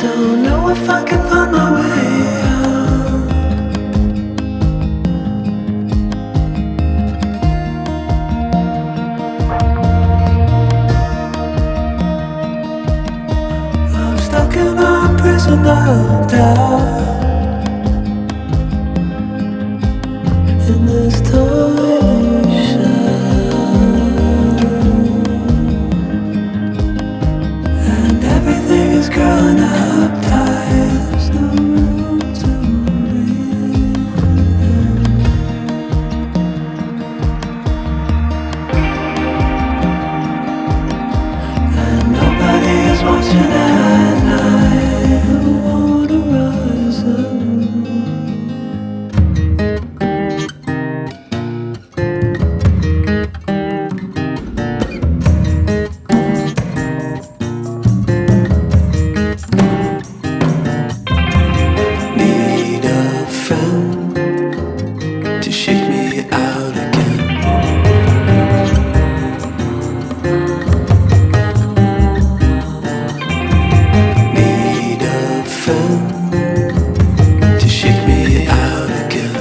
don't know if I can find my way out. I'm stuck in a prison of doubt. In this toy shell, and everything is growing up tight. There's no room to breathe, and nobody is watching at night. Who wanna rise up? Need a friend to shake me out again. Need a friend to shake me out again.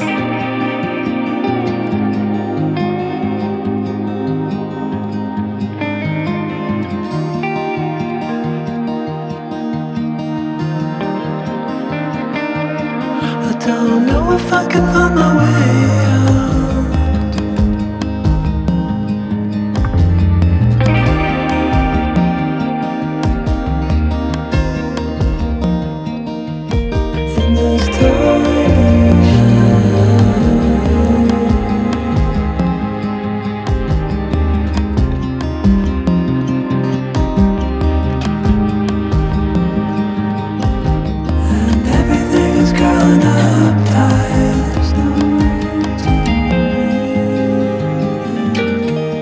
I don't know if I can find my way